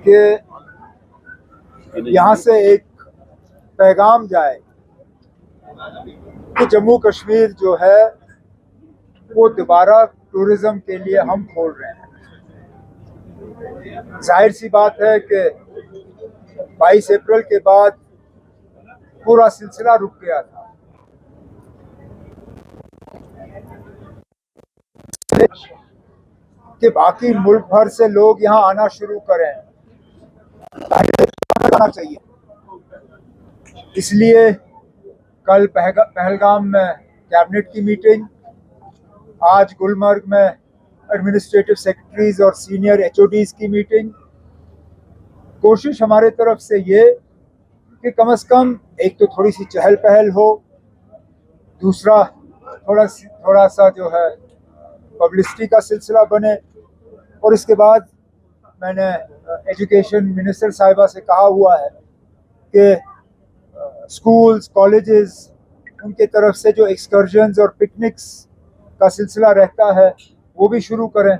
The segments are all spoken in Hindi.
कि यहाँ से एक पैगाम जाए कि जम्मू कश्मीर जो है वो दोबारा टूरिज्म के लिए हम खोल रहे हैं। जाहिर सी बात है कि 22 अप्रैल के बाद पूरा सिलसिला रुक गया था। कि बाकी मुल्क भर से लोग यहाँ आना शुरू करें, आना चाहिए। इसलिए कल पहलगाम में कैबिनेट की मीटिंग, आज गुलमर्ग में एडमिनिस्ट्रेटिव सेक्रेटरीज और सीनियर एचओडीज की मीटिंग। कोशिश हमारे तरफ से ये कि कम से कम एक तो थोड़ी सी चहल पहल हो, दूसरा थोड़ा सा जो है पब्लिसिटी का सिलसिला बने। और इसके बाद मैंने एजुकेशन मिनिस्टर साहिबा से कहा हुआ है कि स्कूल्स, कॉलेजेस, उनके तरफ से जो एक्सकर्जन्स और पिकनिक्स का सिलसिला रहता है वो भी शुरू करें,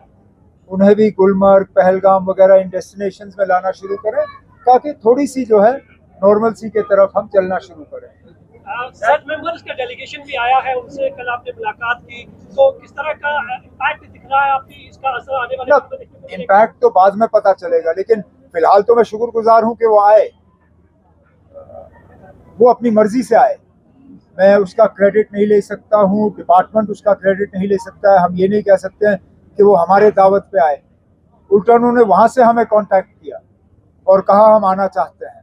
उन्हें भी गुलमर्ग, पहलगाम वगैरह इन डेस्टिनेशंस में लाना शुरू करें, ताकि थोड़ी सी जो है नॉर्मलसी के तरफ हम चलना शुरू करें। सर, मेंबर्स का डेलीगेशन भी आया है, उनसे कल आपने मुलाकात की, तो किस तरह का इम्पैक्ट दिख रहा है आपकी, इसका असर आने वाले वक्त में देखने को मिलेगा? इम्पैक्ट तो बाद में पता चलेगा, लेकिन फिलहाल तो मैं शुक्रगुजार हूं कि वो आए, वो अपनी मर्जी से आए। मैं उसका क्रेडिट नहीं ले सकता हूं, डिपार्टमेंट उसका क्रेडिट नहीं ले सकता है। हम ये नहीं कह सकते हैं कि वो हमारे दावत पे आए। उल्टा उन्होंने वहां से हमें कांटेक्ट किया और कहा हम आना चाहते हैं,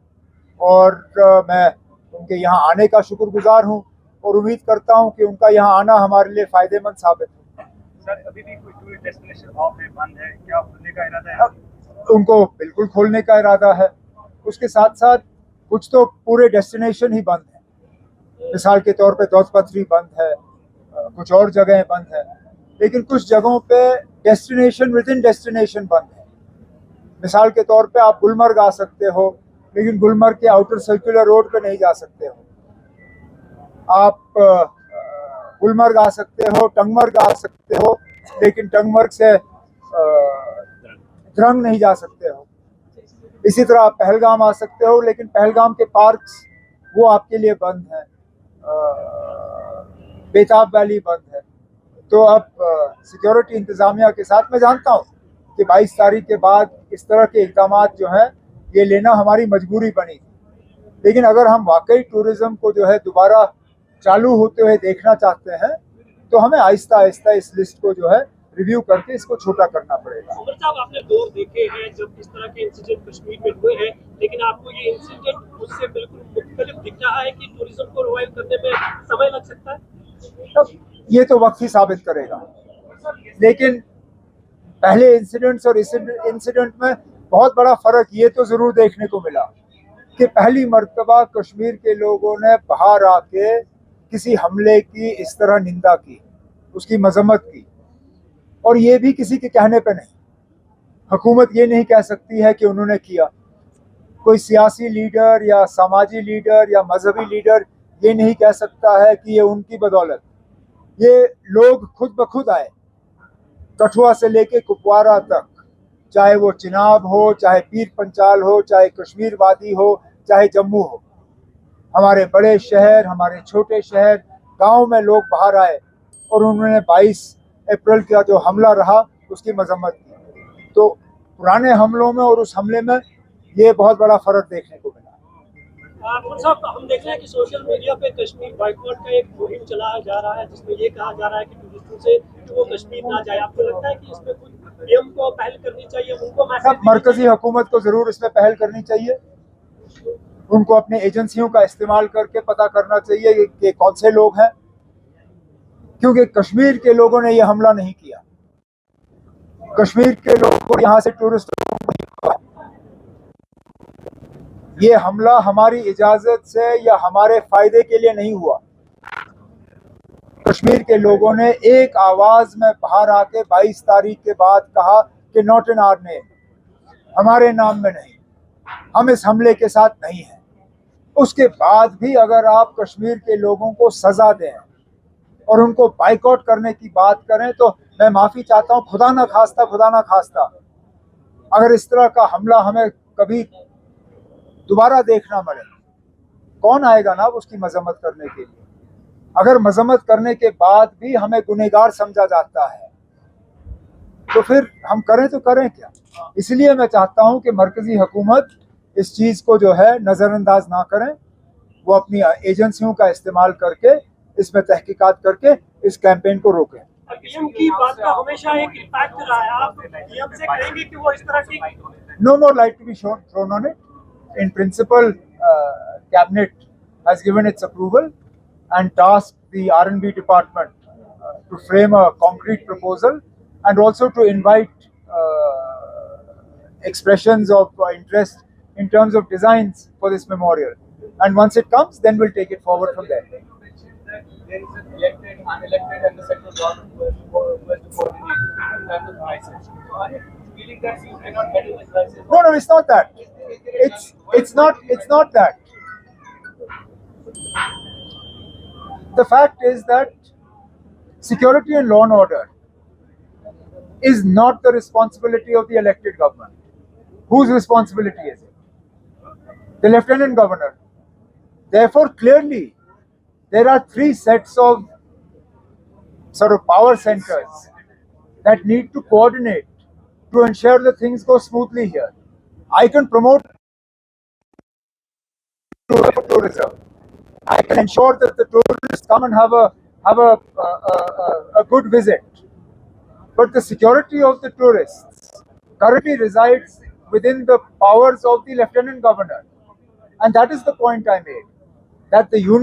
और मैं उनके यहाँ आने का शुक्रगुजार हूँ और उम्मीद करता हूँ कि उनका यहाँ आना हमारे लिए फायदेमंद साबित हो। सर, अभी भी कोई टूरिस्ट डेस्टिनेशन ऑफ है, बंद है, क्या खुलने का इरादा है? उनको बिल्कुल खोलने का इरादा है। उसके साथ साथ कुछ तो पूरे डेस्टिनेशन ही बंद है। मिसाल के तौर पे दौद पथरी बंद है, कुछ और जगहें बंद है, लेकिन कुछ जगहों पे डेस्टिनेशन विद इन डेस्टिनेशन बंद है। मिसाल के तौर पे आप गुलमर्ग आ सकते हो, लेकिन गुलमर्ग के आउटर सर्कुलर रोड पे नहीं जा सकते हो। आप गुलमर्ग आ सकते हो, टंगमर्ग आ सकते हो, लेकिन टंगमर्ग से द्रंग नहीं जा सकते हो। इसी तरह आप पहलगाम आ सकते हो, लेकिन पहलगाम के पार्क्स वो आपके लिए बंद हैं। बेताब वैली बंद है। तो अब सिक्योरिटी इंतजामिया के साथ मैं जानता हूँ कि 22 तारीख के बाद इस तरह के इक़दाम जो हैं ये लेना हमारी मजबूरी बनी थी। लेकिन अगर हम वाकई टूरिज्म को जो है दोबारा चालू होते हुए देखना चाहते हैं तो हमें आहिस्ता आहिस्ता इस लिस्ट को जो है रिव्यू करके इसको छोटा करना पड़ेगा। उमर साहब, आपने दौर देखे हैं जब इस तरह के इंसिडेंट कश्मीर में हुए हैं, लेकिन आपको ये इंसिडेंट उससे बिल्कुल मुख्तलिफ दिख रहा है कि टूरिज्म को रिवाइव करने में समय लग सकता है? तब ये तो वक्त ही साबित करेगा, लेकिन पहले इंसिडेंट्स और इस इंसिडेंट में बहुत बड़ा फर्क ये तो जरूर देखने को मिला कि पहली मर्तबा कश्मीर के लोगों ने बाहर आके किसी हमले की इस तरह निंदा की, उसकी मजम्मत की, और ये भी किसी के कहने पे नहीं। हुकूमत ये नहीं कह सकती है कि उन्होंने किया। कोई सियासी लीडर या समाजी लीडर या मजहबी लीडर ये नहीं कह सकता है कि ये उनकी बदौलत। ये लोग खुद ब खुद आए, कठुआ से लेके कुपवारा तक, चाहे वो चिनाब हो, चाहे पीर पंचाल हो, चाहे कश्मीर वादी हो, चाहे जम्मू हो। हमारे बड़े शहर, हमारे छोटे शहर, गांव में लोग बाहर आए और उन्होंने 22 अप्रैल का जो हमला रहा उसकी मजम्मत की। तो पुराने हमलों में और उस हमले में ये बहुत बड़ा फर्क देखने को मिला। साहब, हम देख रहे हैं कि सोशल मीडिया पे कश्मीर बाइकआउट का एक मुहिम चलाया जा रहा है, जिसमें ये कहा जा रहा है कि टूरिस्टों से कि वो कश्मीर ना जाए। आपको लगता है कि इसमें कुछ पीएम को पहल करनी चाहिए, उनको मैसेज? मरकजी हुकूमत को जरूर इसमें पहल करनी चाहिए। उनको अपने एजेंसियों का इस्तेमाल करके पता करना चाहिए कि कौन से लोग हैं, क्योंकि कश्मीर के लोगों ने यह हमला नहीं किया। कश्मीर के लोगों को यहाँ से टूरिस्ट, ये हमला हमारी इजाजत से या हमारे फायदे के लिए नहीं हुआ। कश्मीर के लोगों ने एक आवाज में बाहर आके 22 तारीख के बाद कहा कि नॉट इन आवर नेम, हमारे नाम में नहीं, हम इस हमले के साथ नहीं हैं। उसके बाद भी अगर आप कश्मीर के लोगों को सजा दें और उनको बाइकआउट करने की बात करें तो मैं माफी चाहता हूं, खुदा ना खास्ता अगर इस तरह का हमला हमें कभी दोबारा देखना पड़े, कौन आएगा ना उसकी मजम्मत करने के लिए? अगर मजम्मत करने के बाद भी हमें गुनहगार समझा जाता है तो फिर हम करें तो करें क्या? इसलिए मैं चाहता हूं कि मरकजी हुकूमत इस चीज को जो है नजरअंदाज ना करें, वो अपनी एजेंसियों का इस्तेमाल करके इसमें तहकीकात करके इस कैंपेन को रोकें। पीएम की बात का हमेशा एक इम्पैक्ट रहा है, आप पीएम से कहेंगे कि वो इस तरह की No more light to be thrown on it. In principle, Cabinet has given its approval and tasked the R&B department to frame a concrete proposal and also to invite expressions of interest in terms of designs for this memorial. And once it comes, then we'll take it forward from there. There is an elected, unelected, and the central government who has to coordinate in terms of crisis. So are you feeling that you cannot handle this crisis? No, it's not that. It's not that. The fact is that security and law and order is not the responsibility of the elected government. Whose responsibility is it? The Lieutenant Governor. Therefore, clearly, there are three sets of sort of power centers that need to coordinate to ensure that things go smoothly here. I can promote tourism. I can ensure that the tourists come and have a good visit. But the security of the tourists currently resides within the powers of the Lieutenant Governor. And that is the point I made, that the union